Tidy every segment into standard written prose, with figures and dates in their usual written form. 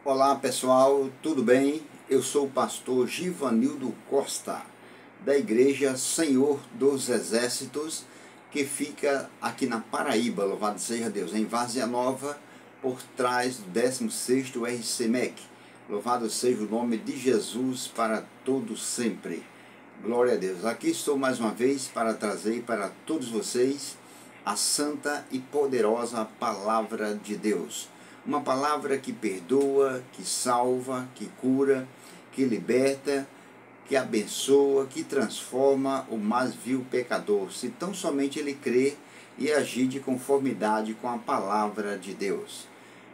Olá pessoal, tudo bem? Eu sou o pastor Givanildo Costa, da Igreja Senhor dos Exércitos, que fica aqui na Paraíba, louvado seja Deus, em Várzea Nova, por trás do 16º RCMEC. Louvado seja o nome de Jesus para todos sempre. Glória a Deus. Aqui estou mais uma vez para trazer para todos vocês a santa e poderosa Palavra de Deus. Uma palavra que perdoa, que salva, que cura, que liberta, que abençoa, que transforma o mais vil pecador, se tão somente ele crê e agir de conformidade com a palavra de Deus.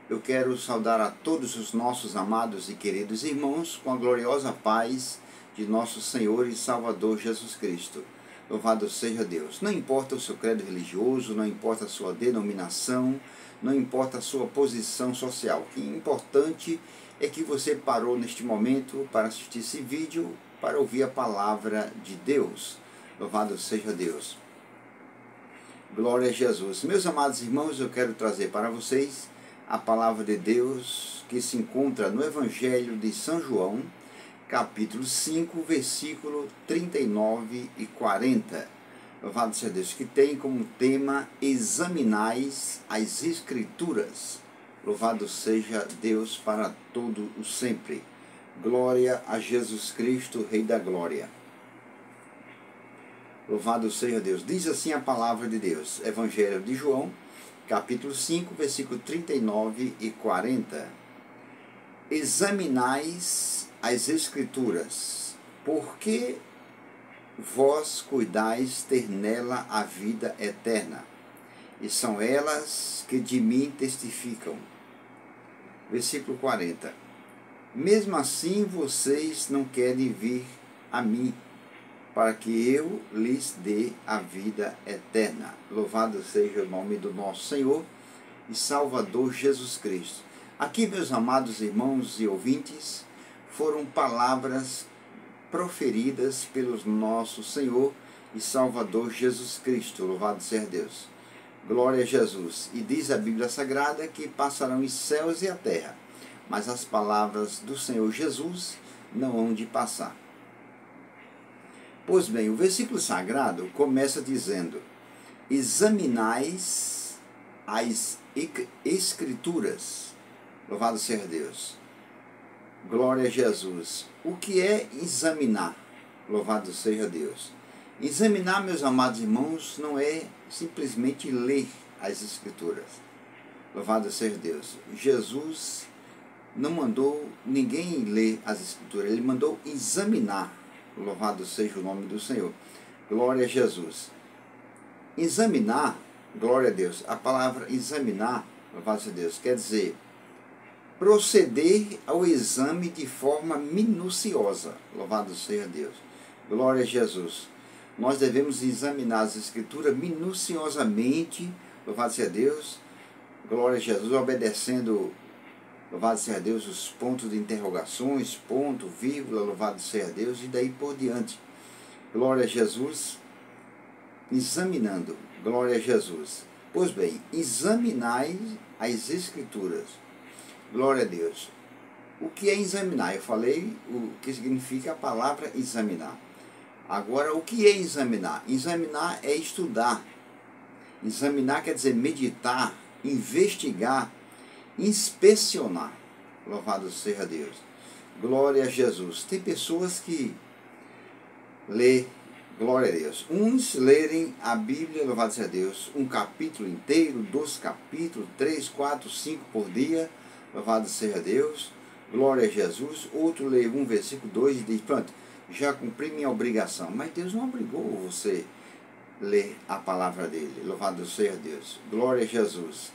Eu quero saudar a todos os nossos amados e queridos irmãos com a gloriosa paz de nosso Senhor e Salvador Jesus Cristo. Louvado seja Deus. Não importa o seu credo religioso, não importa a sua denominação, não importa a sua posição social. O que é importante é que você parou neste momento para assistir esse vídeo, para ouvir a palavra de Deus. Louvado seja Deus. Glória a Jesus. Meus amados irmãos, eu quero trazer para vocês a palavra de Deus que se encontra no Evangelho de São João, capítulo 5, versículo 39 e 40. Louvado seja Deus, que tem como tema: examinais as Escrituras. Louvado seja Deus para todo o sempre. Glória a Jesus Cristo, Rei da Glória. Louvado seja Deus. Diz assim a palavra de Deus, Evangelho de João, capítulo 5, versículo 39 e 40. Examinais as Escrituras, porque vós cuidais ter nela a vida eterna, e são elas que de mim testificam. Versículo 40. Mesmo assim vocês não querem vir a mim, para que eu lhes dê a vida eterna. Louvado seja o nome do nosso Senhor e Salvador Jesus Cristo. Aqui, meus amados irmãos e ouvintes, foram palavras proferidas pelo nosso Senhor e Salvador Jesus Cristo. Louvado seja Deus. Glória a Jesus. E diz a Bíblia Sagrada que passarão os céus e a terra, mas as palavras do Senhor Jesus não hão de passar. Pois bem, o versículo sagrado começa dizendo: examinais as Escrituras. Louvado seja Deus. Glória a Jesus. O que é examinar? Louvado seja Deus. Examinar, meus amados irmãos, não é simplesmente ler as Escrituras. Louvado seja Deus. Jesus não mandou ninguém ler as Escrituras, ele mandou examinar. Louvado seja o nome do Senhor. Glória a Jesus. Examinar, glória a Deus. A palavra examinar, louvado seja Deus, quer dizer proceder ao exame de forma minuciosa. Louvado seja Deus. Glória a Jesus. Nós devemos examinar as Escrituras minuciosamente. Louvado seja Deus. Glória a Jesus. Obedecendo, louvado seja Deus, os pontos de interrogações, ponto, vírgula, louvado seja Deus, e daí por diante. Glória a Jesus. Examinando. Glória a Jesus. Pois bem, examinai as Escrituras. Glória a Deus. O que é examinar? Eu falei o que significa a palavra examinar. Agora, o que é examinar? Examinar é estudar. Examinar quer dizer meditar, investigar, inspecionar. Louvado seja Deus. Glória a Jesus. Tem pessoas que lê, glória a Deus, uns lerem a Bíblia, louvado seja Deus, um capítulo inteiro, 2 capítulos, 3, 4, 5 por dia. Louvado seja Deus, glória a Jesus. Outro lê um versículo 2 e diz: pronto, já cumpri minha obrigação. Mas Deus não obrigou você a ler a palavra dele. Louvado seja Deus, glória a Jesus.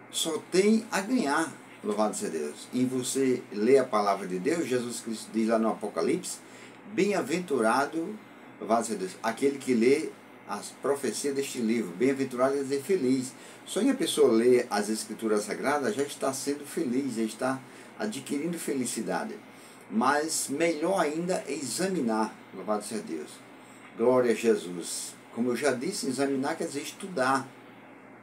Só tem a ganhar, louvado seja Deus, em você ler a palavra de Deus. Jesus Cristo diz lá no Apocalipse: bem-aventurado, louvado seja Deus, aquele que lê as profecias deste livro. Bem-aventurado quer dizer feliz. Só em a pessoa ler as Escrituras Sagradas já está sendo feliz, já está adquirindo felicidade. Mas melhor ainda é examinar, louvado seja Deus. Glória a Jesus. Como eu já disse, examinar quer dizer estudar.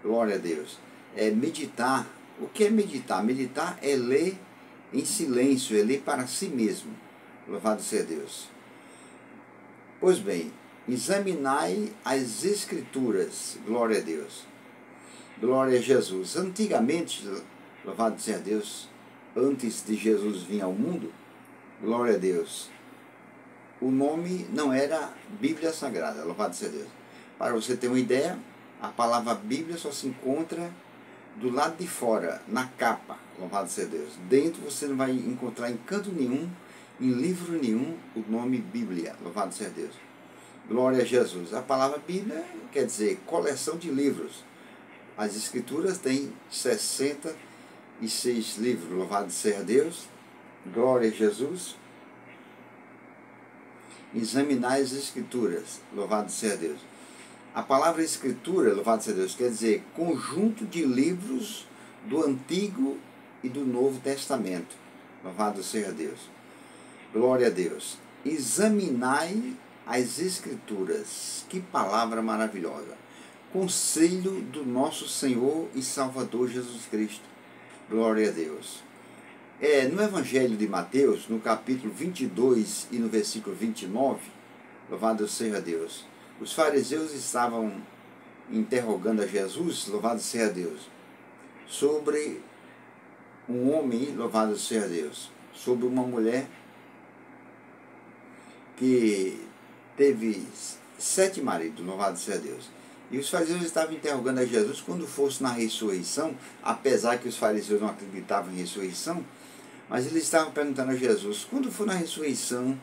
Glória a Deus. É meditar, O que é meditar? Meditar é ler em silêncio, é ler para si mesmo. Louvado seja Deus. Pois bem, examinai as Escrituras. Glória a Deus. Glória a Jesus. Antigamente, louvado seja Deus, antes de Jesus vir ao mundo, glória a Deus, o nome não era Bíblia Sagrada, louvado seja Deus. Para você ter uma ideia, a palavra Bíblia só se encontra do lado de fora, na capa, louvado seja Deus. Dentro você não vai encontrar em canto nenhum, em livro nenhum, o nome Bíblia, louvado seja Deus. Glória a Jesus. A palavra Bíblia quer dizer coleção de livros. As Escrituras têm 66 livros, louvado seja Deus. Glória a Jesus. Examinar as Escrituras, louvado seja Deus. A palavra Escritura, louvado seja Deus, quer dizer conjunto de livros do Antigo e do Novo Testamento, louvado seja Deus. Glória a Deus. Examinai as Escrituras, que palavra maravilhosa. Conselho do nosso Senhor e Salvador Jesus Cristo. Glória a Deus. No Evangelho de Mateus, no capítulo 22 e no versículo 29, louvado seja Deus, os fariseus estavam interrogando a Jesus, louvado seja Deus, sobre um homem, louvado seja Deus, sobre uma mulher que teve 7 maridos, louvado seja Deus. E os fariseus estavam interrogando a Jesus quando fosse na ressurreição, apesar que os fariseus não acreditavam em ressurreição, mas eles estavam perguntando a Jesus, quando for na ressurreição,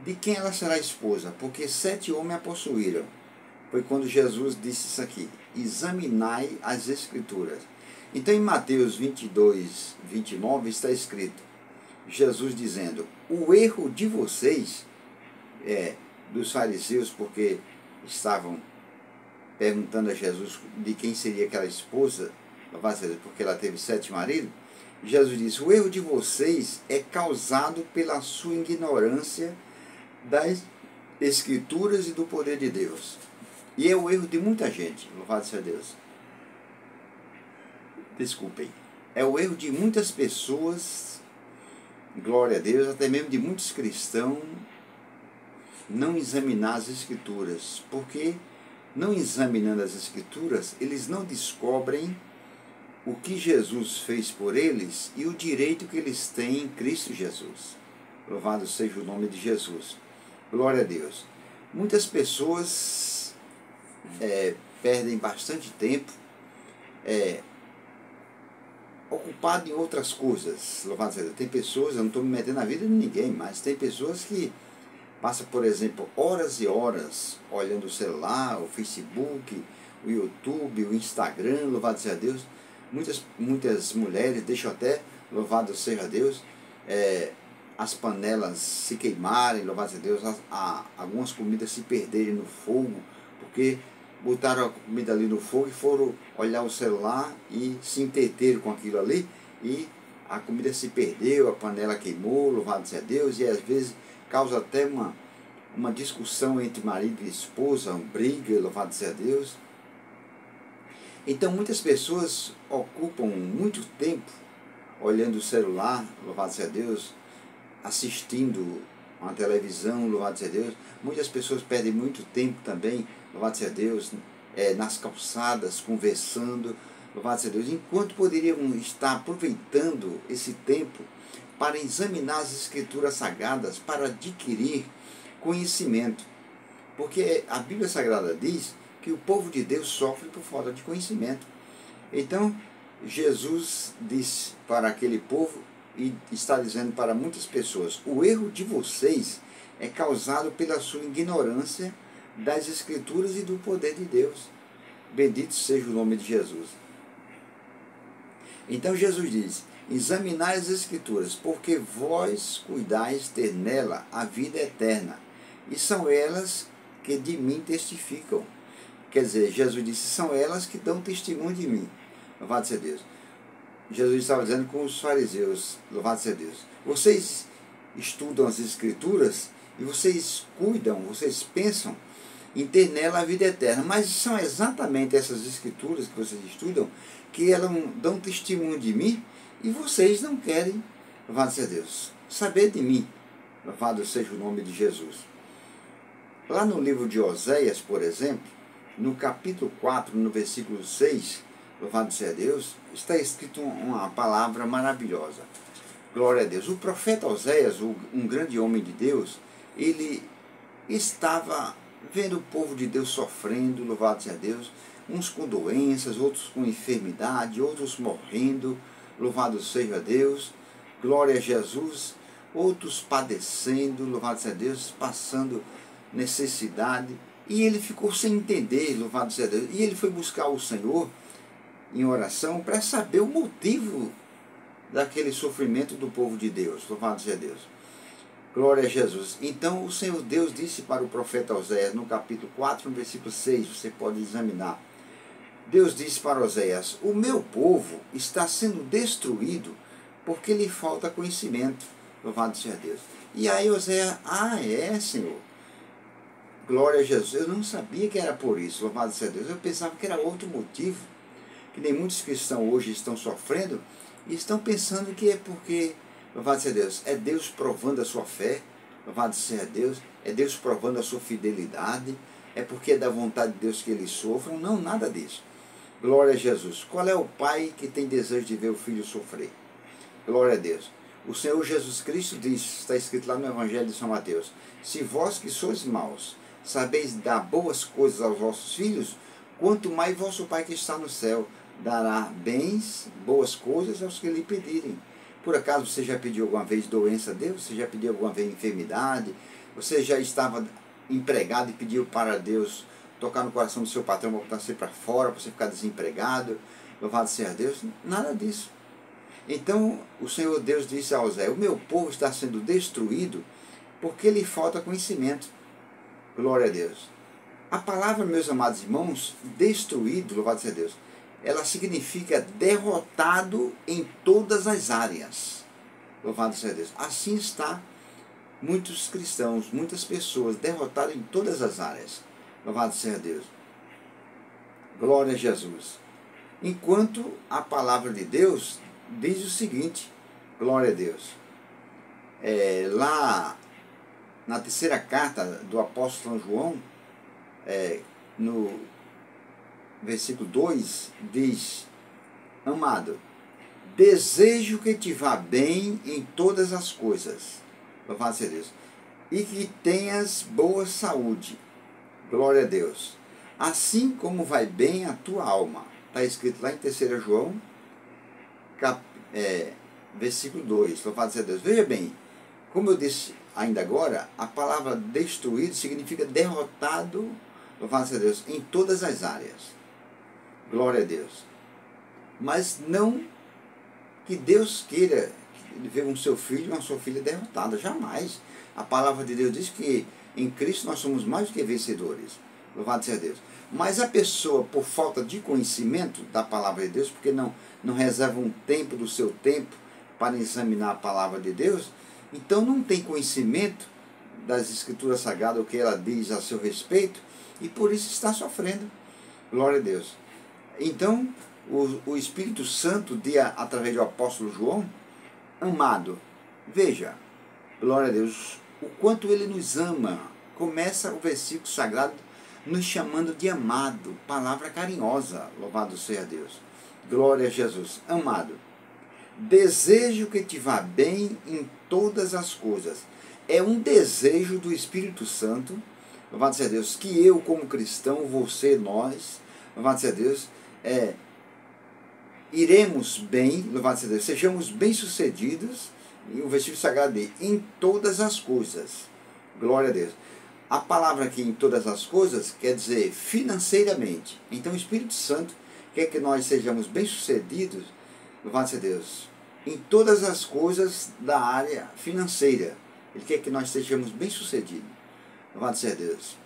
de quem ela será esposa? Porque 7 homens a possuíram. Foi quando Jesus disse isso aqui, examinai as Escrituras. Então em Mateus 22, 29 está escrito, Jesus dizendo, o erro de vocês, dos fariseus, porque estavam perguntando a Jesus de quem seria aquela esposa, porque ela teve 7 maridos, Jesus disse, o erro de vocês é causado pela sua ignorância das Escrituras e do poder de Deus. E é o erro de muita gente, louvado seja Deus. Desculpem. É o erro de muitas pessoas, glória a Deus, até mesmo de muitos cristãos, não examinar as Escrituras. Porque, não examinando as Escrituras, eles não descobrem o que Jesus fez por eles e o direito que eles têm em Cristo Jesus. Louvado seja o nome de Jesus. Glória a Deus. Muitas pessoas perdem bastante tempo ocupado em outras coisas. Louvado seja Deus. Tem pessoas, eu não estou me metendo na vida de ninguém, mas tem pessoas que passam, por exemplo, horas e horas olhando o celular, o Facebook, o YouTube, o Instagram, louvado seja Deus. Muitas mulheres deixam até, louvado seja Deus, as panelas se queimarem, louvado seja Deus, algumas comidas se perderem no fogo, porque botaram a comida ali no fogo e foram olhar o celular e se entreteram com aquilo ali, e a comida se perdeu, a panela queimou, louvado seja Deus, e às vezes causa até uma discussão entre marido e esposa, uma briga, louvado seja Deus. Então muitas pessoas ocupam muito tempo olhando o celular, louvado seja Deus, assistindo uma televisão, louvado seja Deus. Muitas pessoas perdem muito tempo também, louvado seja Deus, nas calçadas, conversando, louvado seja Deus, enquanto poderiam estar aproveitando esse tempo para examinar as Escrituras Sagradas, para adquirir conhecimento. Porque a Bíblia Sagrada diz que o povo de Deus sofre por falta de conhecimento. Então, Jesus disse para aquele povo, e está dizendo para muitas pessoas, o erro de vocês é causado pela sua ignorância das Escrituras e do poder de Deus. Bendito seja o nome de Jesus. Então Jesus diz, examinai as Escrituras, porque vós cuidais ter nela a vida eterna, e são elas que de mim testificam. Quer dizer, Jesus disse, são elas que dão testemunho de mim. Louvado seja Deus. Jesus estava dizendo com os fariseus, louvado seja Deus, vocês estudam as Escrituras e vocês cuidam, vocês pensam em ter nela a vida eterna. Mas são exatamente essas escrituras que vocês estudam que elas dão testemunho de mim e vocês não querem, louvado seja Deus, saber de mim. Louvado seja o nome de Jesus. Lá no livro de Oséias, por exemplo, no capítulo 4, no versículo 6, louvado seja Deus, está escrito uma palavra maravilhosa. Glória a Deus. O profeta Oséias, um grande homem de Deus, ele estava vendo o povo de Deus sofrendo, louvado seja Deus, uns com doenças, outros com enfermidade, outros morrendo, louvado seja Deus, glória a Jesus, outros padecendo, louvado seja Deus, passando necessidade, e ele ficou sem entender, louvado seja Deus, e ele foi buscar o Senhor em oração para saber o motivo daquele sofrimento do povo de Deus, louvado seja Deus. Glória a Jesus. Então o Senhor Deus disse para o profeta Oséias, no capítulo 4, no versículo 6, você pode examinar. Deus disse para Oséias: o meu povo está sendo destruído porque lhe falta conhecimento, louvado seja Deus. E aí Oséias, Senhor, glória a Jesus, eu não sabia que era por isso, louvado seja Deus, eu pensava que era outro motivo, que nem muitos cristãos hoje estão sofrendo, e estão pensando que é porque, louvado seja Deus, é Deus provando a sua fé, louvado seja Deus, é Deus provando a sua fidelidade, é porque é da vontade de Deus que eles sofram. Não, nada disso. Glória a Jesus. Qual é o pai que tem desejo de ver o filho sofrer? Glória a Deus. O Senhor Jesus Cristo diz, está escrito lá no Evangelho de São Mateus: se vós que sois maus sabeis dar boas coisas aos vossos filhos, quanto mais vosso Pai que está no céu dará bens, boas coisas aos que lhe pedirem. Por acaso você já pediu alguma vez doença a Deus? Você já pediu alguma vez enfermidade? Você já estava empregado e pediu para Deus tocar no coração do seu patrão para botar você para fora, para você ficar desempregado? Louvado seja Deus. Nada disso. Então o Senhor Deus disse a Oséias: o meu povo está sendo destruído porque lhe falta conhecimento. Glória a Deus. A palavra, meus amados irmãos, destruído, louvado seja Deus, ela significa derrotado em todas as áreas. Louvado seja Deus. Assim está muitos cristãos, muitas pessoas derrotadas em todas as áreas. Louvado seja Deus. Glória a Jesus. Enquanto a palavra de Deus diz o seguinte, glória a Deus. Lá na terceira carta do apóstolo São João, no versículo 2, diz: amado, desejo que te vá bem em todas as coisas, louvado seja Deus, e que tenhas boa saúde, glória a Deus, assim como vai bem a tua alma. Está escrito lá em 3 João, versículo 2, louvado seja Deus. Veja bem, como eu disse ainda agora, a palavra destruído significa derrotado, louvado seja Deus, em todas as áreas. Glória a Deus. Mas não que Deus queira ver um seu filho e uma sua filha derrotada, jamais. A palavra de Deus diz que em Cristo nós somos mais do que vencedores. Louvado seja Deus. Mas a pessoa, por falta de conhecimento da palavra de Deus, porque não reserva um tempo do seu tempo para examinar a palavra de Deus, então não tem conhecimento das Escrituras Sagradas, o que ela diz a seu respeito, e por isso está sofrendo. Glória a Deus. Então, o Espírito Santo, através do apóstolo João, amado, veja, glória a Deus, o quanto ele nos ama. Começa o versículo sagrado nos chamando de amado, palavra carinhosa, louvado seja Deus. Glória a Jesus. Amado, desejo que te vá bem em todas as coisas. É um desejo do Espírito Santo, louvado seja Deus, que eu como cristão, você, nós, louvado seja Deus, iremos bem, louvado seja Deus, sejamos bem-sucedidos, e o versículo sagrado diz, em todas as coisas. Glória a Deus. A palavra aqui, em todas as coisas, quer dizer financeiramente. Então o Espírito Santo quer que nós sejamos bem-sucedidos, louvado seja Deus, em todas as coisas da área financeira. Ele quer que nós sejamos bem-sucedidos. Louvado seja Deus.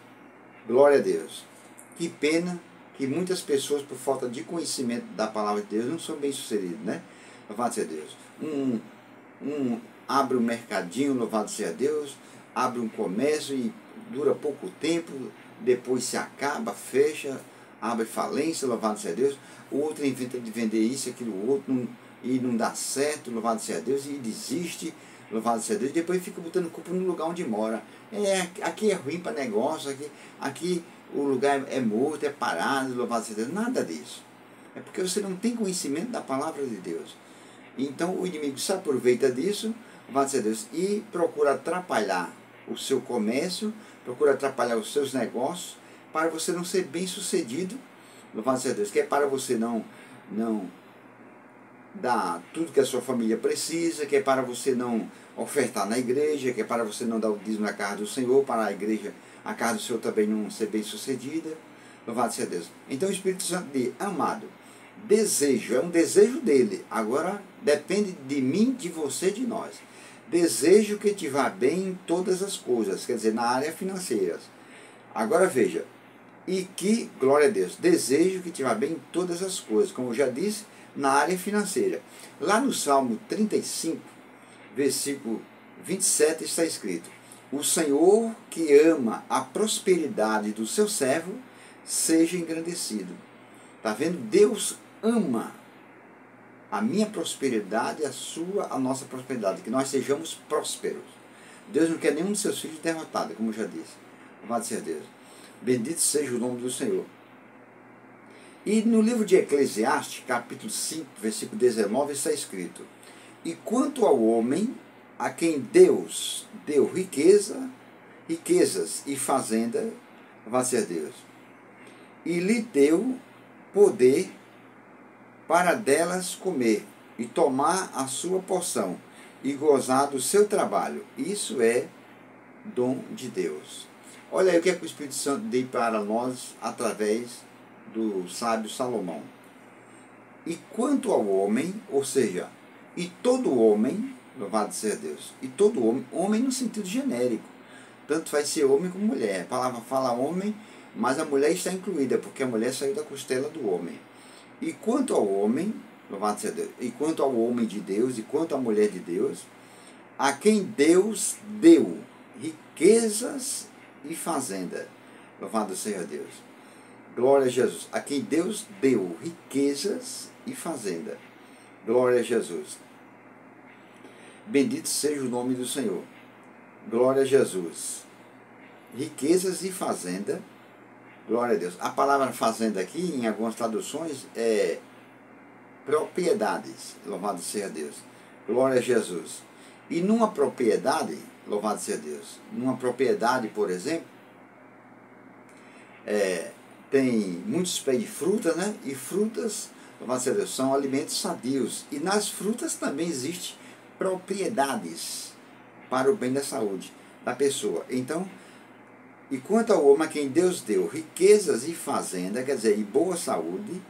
Glória a Deus. Que pena que muitas pessoas, por falta de conhecimento da palavra de Deus, não são bem-sucedidas, né? Louvado seja Deus. Abre um mercadinho, louvado seja Deus, abre um comércio e dura pouco tempo, depois se acaba, fecha, abre falência, louvado seja Deus. O outro inventa de vender isso, aquilo, outro, e não dá certo, louvado seja Deus, e desiste, louvado seja Deus, e depois fica botando culpa no lugar onde mora. Aqui é ruim para negócio, aqui o lugar é morto, é parado, louvado seja Deus. Nada disso. É porque você não tem conhecimento da palavra de Deus. Então o inimigo se aproveita disso, louvado seja Deus, e procura atrapalhar o seu comércio, procura atrapalhar os seus negócios, para você não ser bem sucedido, louvado seja Deus, que é para você não dar tudo que a sua família precisa, que é para você não ofertar na igreja, que é para você não dar o dízimo na casa do Senhor, para a igreja, a casa do Senhor também não ser bem sucedida, louvado seja Deus. Então o Espírito Santo diz, amado, desejo, é um desejo dele, agora depende de mim, de você, de nós. Desejo que te vá bem em todas as coisas, quer dizer, na área financeira. Agora veja, e que, glória a Deus, desejo que te vá bem em todas as coisas, como eu já disse, na área financeira. Lá no Salmo 35, versículo 27 está escrito, o Senhor que ama a prosperidade do seu servo, seja engrandecido. Está vendo? Deus ama a minha prosperidade, a nossa prosperidade, que nós sejamos prósperos. Deus não quer nenhum de seus filhos derrotado, como eu já disse. Louvado seja Deus. Bendito seja o nome do Senhor. E no livro de Eclesiastes, capítulo 5, versículo 19, está escrito, e quanto ao homem, a quem Deus deu riquezas e fazenda, louvado seja Deus, e lhe deu poder para delas comer e tomar a sua porção e gozar do seu trabalho. Isso é dom de Deus. Olha aí o que é que o Espírito Santo diz para nós através do sábio Salomão. E quanto ao homem, ou seja, e todo homem, louvado seja Deus, e todo homem, homem no sentido genérico, tanto vai ser homem como mulher. A palavra fala homem, mas a mulher está incluída, porque a mulher saiu da costela do homem. E quanto ao homem, louvado seja Deus, e quanto ao homem de Deus, e quanto à mulher de Deus, a quem Deus deu riquezas e fazenda, louvado seja Deus. Glória a Jesus. A quem Deus deu riquezas e fazenda. Glória a Jesus. Bendito seja o nome do Senhor. Glória a Jesus. Riquezas e fazenda. Glória a Deus. A palavra fazenda aqui, em algumas traduções, é propriedades. Louvado seja Deus. Glória a Jesus. E numa propriedade, louvado seja Deus, numa propriedade, por exemplo, tem muitos pés de fruta, né? E frutas, louvado seja Deus, são alimentos sadios. E nas frutas também existem propriedades para o bem da saúde da pessoa. Então, e quanto ao homem a quem Deus deu riquezas e fazenda, quer dizer, e boa saúde,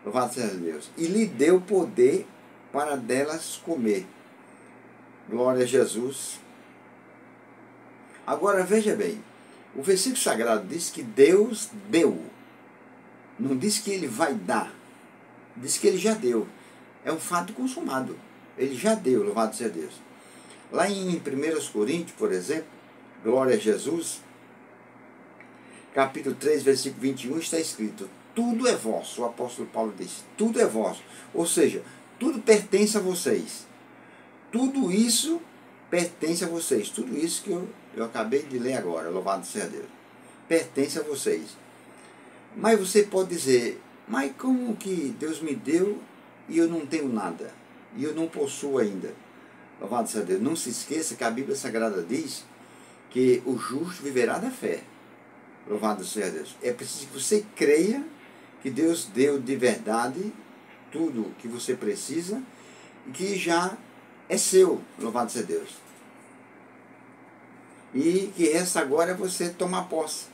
louvado seja Deus, e lhe deu poder para delas comer. Glória a Jesus. Agora veja bem, o versículo sagrado diz que Deus deu. Não diz que ele vai dar. Diz que ele já deu. É um fato consumado. Ele já deu, louvado seja Deus. Lá em 1 Coríntios, por exemplo, glória a Jesus, capítulo 3, versículo 21, está escrito, tudo é vosso. O apóstolo Paulo diz, tudo é vosso. Ou seja, tudo pertence a vocês. Tudo isso pertence a vocês. Tudo isso que eu acabei de ler agora, louvado seja Deus, pertence a vocês. Mas você pode dizer, mas como que Deus me deu e eu não tenho nada? E eu não possuo ainda? Louvado seja Deus. Não se esqueça que a Bíblia Sagrada diz que o justo viverá da fé. Louvado seja Deus. É preciso que você creia que Deus deu de verdade tudo o que você precisa e que já é seu, louvado seja Deus. E que resta agora é você tomar posse.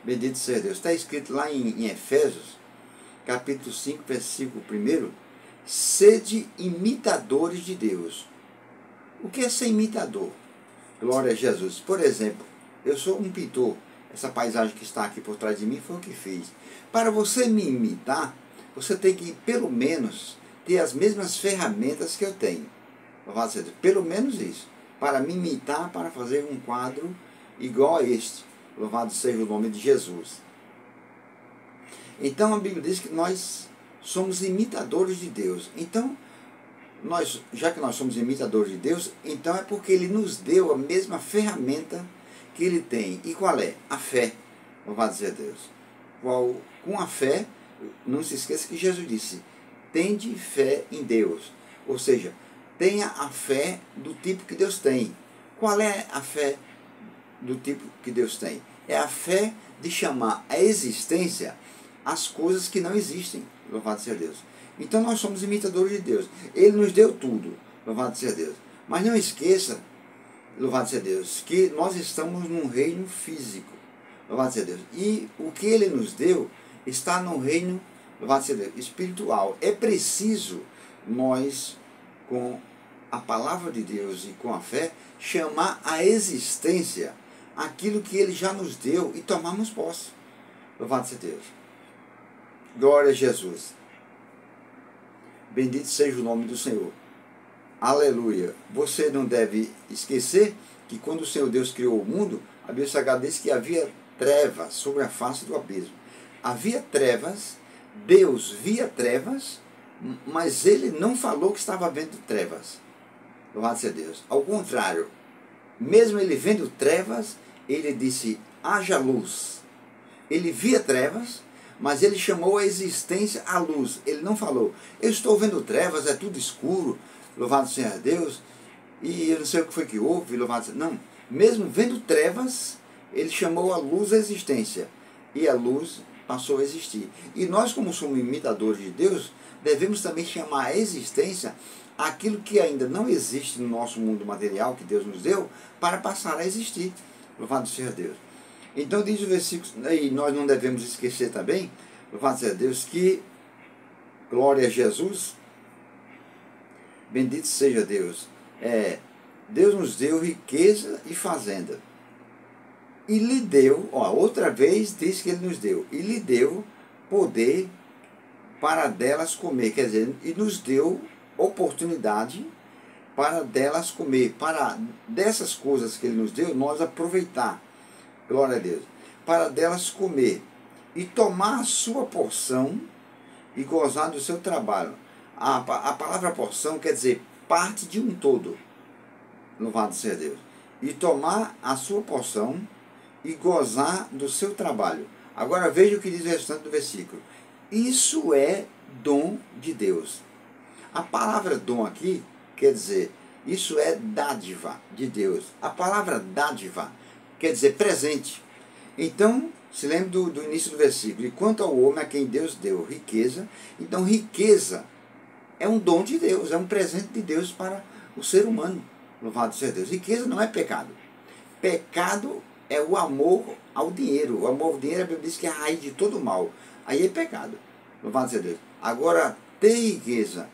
Bendito seja Deus. Está escrito lá em Efésios, capítulo 5, versículo 1, sede imitadores de Deus. O que é ser imitador? Glória a Jesus. Por exemplo, eu sou um pintor. Essa paisagem que está aqui por trás de mim foi o que fiz. Para você me imitar, você tem que, pelo menos, ter as mesmas ferramentas que eu tenho. Louvado seja Deus. Pelo menos isso. Para me imitar, para fazer um quadro igual a este. Louvado seja o nome de Jesus. Então a Bíblia diz que nós somos imitadores de Deus. Então, já que nós somos imitadores de Deus, então é porque Ele nos deu a mesma ferramenta que Ele tem. E qual é? A fé. Louvado seja Deus. Com a fé, não se esqueça que Jesus disse, tende fé em Deus. Ou seja, tenha a fé do tipo que Deus tem. Qual é a fé do tipo que Deus tem? É a fé de chamar a existência as coisas que não existem. Louvado seja Deus. Então nós somos imitadores de Deus. Ele nos deu tudo. Louvado seja Deus. Mas não esqueça, louvado seja Deus, que nós estamos num reino físico. Louvado seja Deus. E o que Ele nos deu está no reino, louvado seja Deus, espiritual. É preciso nós, com a palavra de Deus e com a fé, chamar a existência aquilo que Ele já nos deu e tomarmos posse. Louvado seja Deus. Glória a Jesus. Bendito seja o nome do Senhor. Aleluia. Você não deve esquecer que quando o Senhor Deus criou o mundo, a Bíblia Sagrada diz que havia trevas sobre a face do abismo. Havia trevas, Deus via trevas, mas Ele não falou que estava vendo trevas. Louvado seja Deus. Ao contrário, mesmo Ele vendo trevas, Ele disse, haja luz. Ele via trevas, mas Ele chamou a existência à luz. Ele não falou, eu estou vendo trevas, é tudo escuro, louvado seja Deus, e eu não sei o que foi que houve, louvado seja... Não, mesmo vendo trevas, Ele chamou a luz à existência, e a luz passou a existir. E nós, como somos imitadores de Deus, devemos também chamar a existência aquilo que ainda não existe no nosso mundo material, que Deus nos deu, para passar a existir. Louvado seja Deus. Então diz o versículo, e nós não devemos esquecer também, louvado seja Deus, que, glória a Jesus, bendito seja Deus, Deus nos deu riqueza e fazenda. E lhe deu, outra vez diz que Ele nos deu, e lhe deu poder para delas comer, quer dizer, e nos deu oportunidade para delas comer, para dessas coisas que Ele nos deu, nós aproveitar. Glória a Deus. Para delas comer e tomar a sua porção e gozar do seu trabalho. A palavra porção quer dizer parte de um todo. Louvado seja Deus. E tomar a sua porção e gozar do seu trabalho. Agora veja o que diz o restante do versículo. Isso é dom de Deus. A palavra dom aqui quer dizer, isso é dádiva de Deus. A palavra dádiva quer dizer presente. Então, se lembre do início do versículo. E quanto ao homem a quem Deus deu riqueza, então riqueza é um dom de Deus, é um presente de Deus para o ser humano. Louvado seja Deus. Riqueza não é pecado. Pecado é o amor ao dinheiro. O amor ao dinheiro, a Bíblia diz que é a raiz de todo mal. Aí é pecado. Louvado seja Deus. Agora, ter riqueza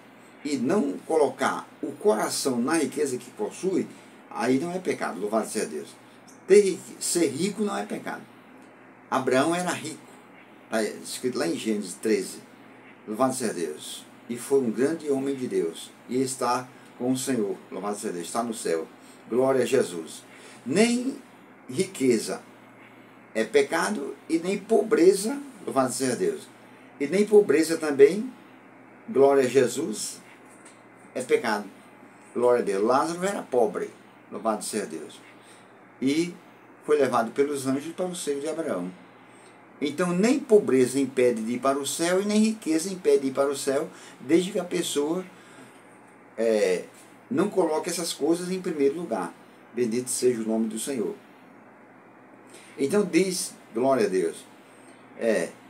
e não colocar o coração na riqueza que possui, aí não é pecado. Louvado seja Deus. Ser rico não é pecado. Abraão era rico, está escrito lá em Gênesis 13. Louvado seja Deus. E foi um grande homem de Deus. E está com o Senhor. Louvado seja Deus. Está no céu. Glória a Jesus. Nem riqueza é pecado e nem pobreza. Louvado seja Deus. E nem pobreza também. Glória a Jesus. É pecado. Glória a Deus. Lázaro era pobre. Louvado seja Deus. E foi levado pelos anjos para o seio de Abraão. Então nem pobreza impede de ir para o céu e nem riqueza impede de ir para o céu, desde que a pessoa não coloque essas coisas em primeiro lugar. Bendito seja o nome do Senhor. Então diz, glória a Deus,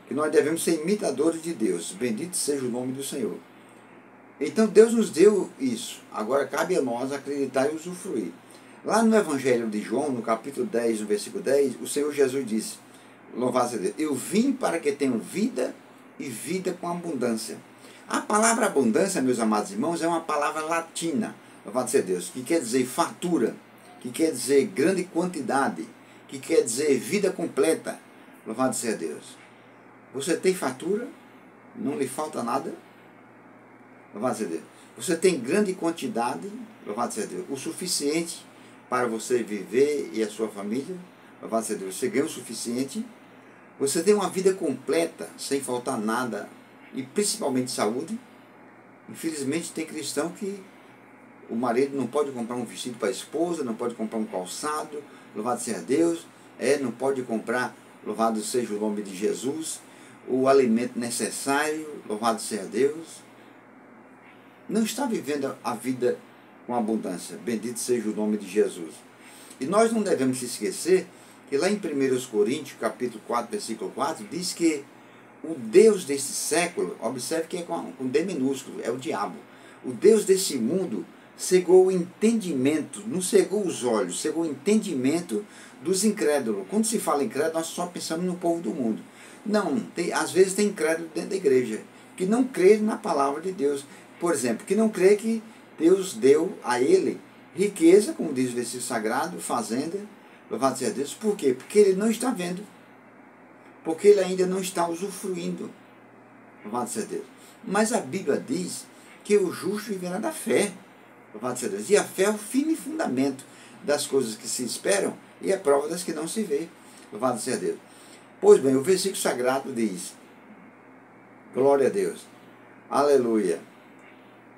que nós devemos ser imitadores de Deus. Bendito seja o nome do Senhor. Então Deus nos deu isso. Agora cabe a nós acreditar e usufruir. Lá no Evangelho de João, no capítulo 10, no versículo 10, o Senhor Jesus disse, louvado seja Deus, eu vim para que tenham vida e vida com abundância. A palavra abundância, meus amados irmãos, é uma palavra latina, louvado seja Deus, que quer dizer fartura, que quer dizer grande quantidade, que quer dizer vida completa. Louvado seja Deus. Você tem fartura? Não lhe falta nada? Louvado seja Deus. Você tem grande quantidade? Louvado seja Deus. O suficiente para você viver e a sua família? louvado seja Deus, você ganha o suficiente, você tem uma vida completa, sem faltar nada, e principalmente saúde. Infelizmente tem cristão que o marido não pode comprar um vestido para a esposa, não pode comprar um calçado, louvado seja Deus, não pode comprar, louvado seja o nome de Jesus, o alimento necessário, louvado seja Deus. Não está vivendo a vida com abundância, bendito seja o nome de Jesus. E nós não devemos se esquecer que lá em 1 Coríntios, capítulo 4, versículo 4, diz que o Deus desse século, observe que é com D minúsculo, é o diabo. O Deus desse mundo cegou o entendimento, não cegou os olhos, cegou o entendimento dos incrédulos. Quando se fala incrédulo, nós só pensamos no povo do mundo. Não, às vezes tem incrédulo dentro da igreja, que não crê na palavra de Deus. Por exemplo, que não crê que Deus deu a ele riqueza, como diz o versículo sagrado, fazenda, louvado seja Deus. Por quê? Porque ele não está vendo. Porque ele ainda não está usufruindo. Louvado seja Deus. Mas a Bíblia diz que o justo viverá da fé. Louvado seja Deus. E a fé é o firme fundamento das coisas que se esperam e a prova das que não se vê. Louvado seja Deus. Pois bem, o versículo sagrado diz, glória a Deus, aleluia.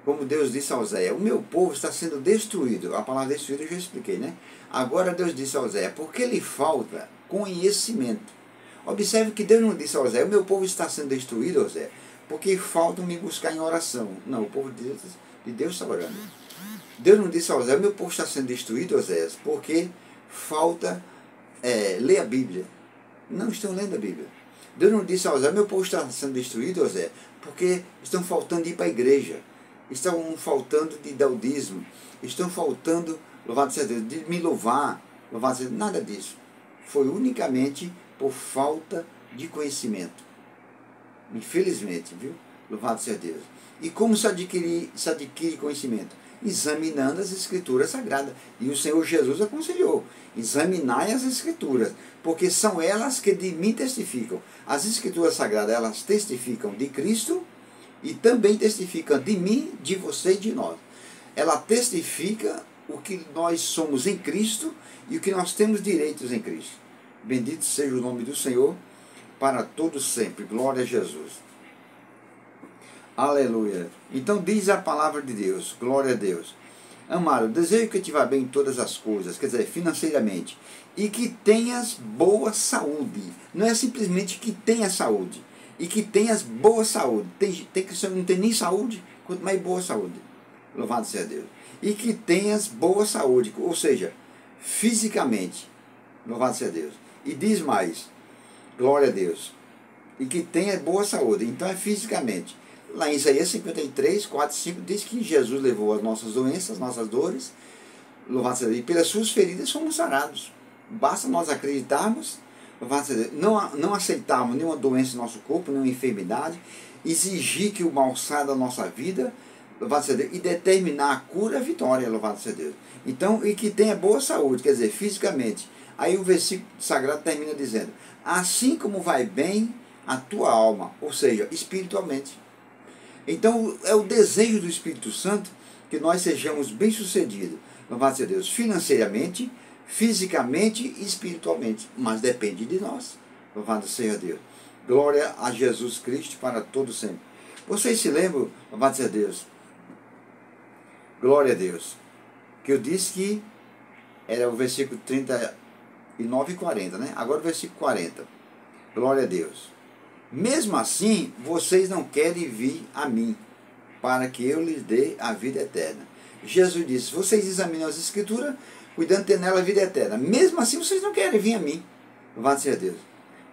Como Deus disse a Oséias, o meu povo está sendo destruído. A palavra destruído eu já expliquei, né? Agora Deus disse a Oséias, porque lhe falta conhecimento. Observe que Deus não disse a Oséias, o meu povo está sendo destruído, Oséias, porque falta me buscar em oração. Não, o povo de Deus está orando. Deus não disse a Oséias, o meu povo está sendo destruído, Oséias, porque falta ler a Bíblia. Não estão lendo a Bíblia. Deus não disse a Oséias, meu povo está sendo destruído, Oséias, porque estão faltando de ir para a igreja. Estão faltando de dar o dízimo. Estão faltando, louvado seja Deus, de me louvar. Louvado seja Deus. Nada disso. Foi unicamente por falta de conhecimento. Infelizmente, viu? Louvado seja Deus. E como se adquire conhecimento? Examinando as Escrituras Sagradas. E o Senhor Jesus aconselhou, examinai as Escrituras, porque são elas que de mim testificam. As Escrituras Sagradas, elas testificam de Cristo e também testificam de mim, de você e de nós. Ela testifica o que nós somos em Cristo e o que nós temos direitos em Cristo. Bendito seja o nome do Senhor para todos sempre. Glória a Jesus. Aleluia. Então diz a palavra de Deus, glória a Deus. Amado, desejo que te vá bem em todas as coisas, quer dizer, financeiramente, e que tenhas boa saúde. Não é simplesmente que tenha saúde, e que tenhas boa saúde. Tem que não tem nem saúde, quanto mais boa saúde. Louvado seja Deus. E que tenhas boa saúde, ou seja, fisicamente. Louvado seja Deus. E diz mais, glória a Deus. E que tenha boa saúde, então é fisicamente. Lá em Isaías 53, 4 e 5 diz que Jesus levou as nossas doenças, as nossas dores, louvado seja Deus, e pelas suas feridas fomos sarados. Basta nós acreditarmos, louvado seja Deus, não aceitarmos nenhuma doença no nosso corpo, nenhuma enfermidade, exigir que o mal saia da nossa vida, louvado seja Deus, e determinar a cura e a vitória, louvado seja Deus. Então, e que tenha boa saúde, quer dizer, fisicamente. Aí o versículo sagrado termina dizendo, assim como vai bem a tua alma, ou seja, espiritualmente. Então, é o desejo do Espírito Santo que nós sejamos bem-sucedidos, louvado seja Deus, financeiramente, fisicamente e espiritualmente, mas depende de nós, louvado seja Deus. Glória a Jesus Cristo para todo sempre. Vocês se lembram, louvado seja Deus, glória a Deus, que eu disse que era o versículo 39 e 40, né? Agora o versículo 40, glória a Deus. Mesmo assim, vocês não querem vir a mim, para que eu lhes dê a vida eterna. Jesus disse, vocês examinam as Escrituras, cuidando de ter nela a vida eterna. Mesmo assim, vocês não querem vir a mim. Louvado seja Deus.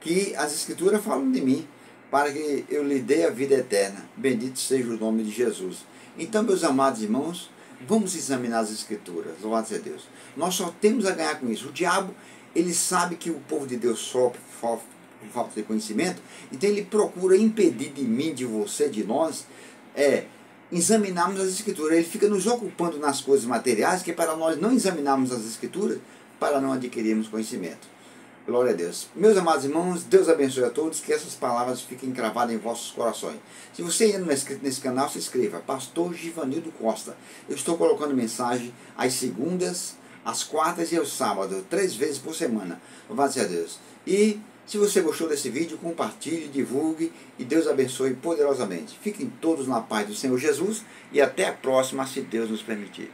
Que as Escrituras falam de mim, para que eu lhe dê a vida eterna. Bendito seja o nome de Jesus. Então, meus amados irmãos, vamos examinar as Escrituras. Louvado seja Deus. Nós só temos a ganhar com isso. O diabo, ele sabe que o povo de Deus sofre por falta de conhecimento, então ele procura impedir de mim, de você, de nós, examinarmos as Escrituras. Ele fica nos ocupando nas coisas materiais, que é para nós não examinarmos as Escrituras, para não adquirirmos conhecimento. Glória a Deus. Meus amados irmãos, Deus abençoe a todos, que essas palavras fiquem cravadas em vossos corações. Se você ainda não é inscrito nesse canal, se inscreva. Pastor Givanildo Costa. Eu estou colocando mensagem às segundas, às quartas e aos sábados, 3 vezes por semana. Louvado seja Deus. E se você gostou desse vídeo, compartilhe, divulgue e Deus abençoe poderosamente. Fiquem todos na paz do Senhor Jesus e até a próxima, se Deus nos permitir.